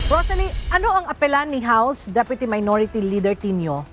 Rosalie, ano ang apelan ni House Deputy Minority Leader Tinio?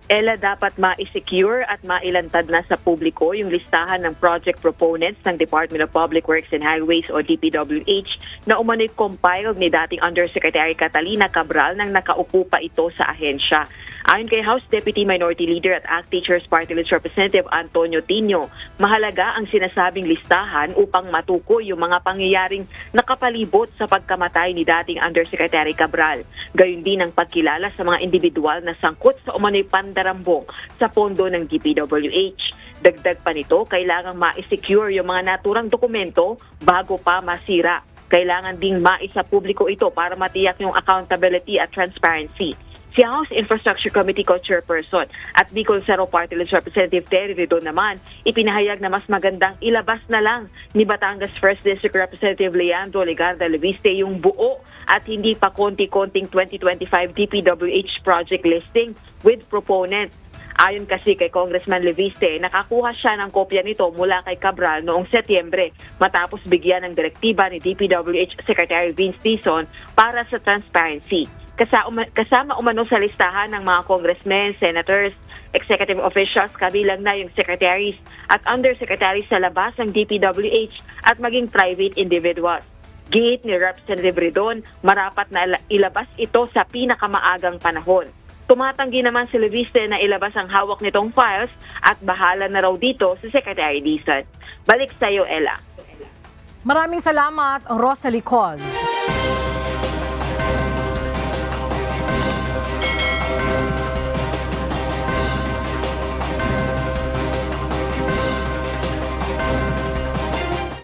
Ella, dapat ma-secure at mailantad na sa publiko yung listahan ng project proponents ng Department of Public Works and Highways o DPWH na umano'y compiled ni dating Undersecretary Catalina Cabral nang nakaupo pa ito sa ahensya. Ayon kay House Deputy Minority Leader at ACT Teachers Party List Representative Antonio Tinio, mahalaga ang sinasabing listahan upang matukoy yung mga pangyayaring nakapalibot sa pagkamatay ni dating Undersecretary Cabral. Gayon din ang pagkilala sa mga individual na sangkot sa umano'y pandarambong sa pondo ng DPWH. Dagdag pa nito, kailangang ma-secure yung mga naturang dokumento bago pa masira. Kailangan ding maisa publiko ito para matiyak yung accountability at transparency. Si House Infrastructure Committee Co-Chairperson at Bicol Cerro Party List Representative Terry Redon naman, ipinahayag na mas magandang ilabas na lang ni Batangas 1st District Representative Leandro Legarda Leviste yung buo at hindi pa konti-konting 2025 DPWH project listing with proponents. Ayon kasi kay Congressman Leviste, nakakuha siya ng kopya nito mula kay Cabral noong Setyembre matapos bigyan ng direktiba ni DPWH Secretary Vince Dizon para sa transparency. Kasama umano sa listahan ng mga congressmen, senators, executive officials, kabilang na yung secretaries at undersecretaries sa labas ng DPWH at maging private individuals. Giit ni Representative Redon, marapat na ilabas ito sa pinakamaagang panahon. Tumatanggi naman si Leviste na ilabas ang hawak nitong files at bahala na raw dito si Secretary Dizon. Balik sa iyo, Ella. Maraming salamat, Rosalie Coz.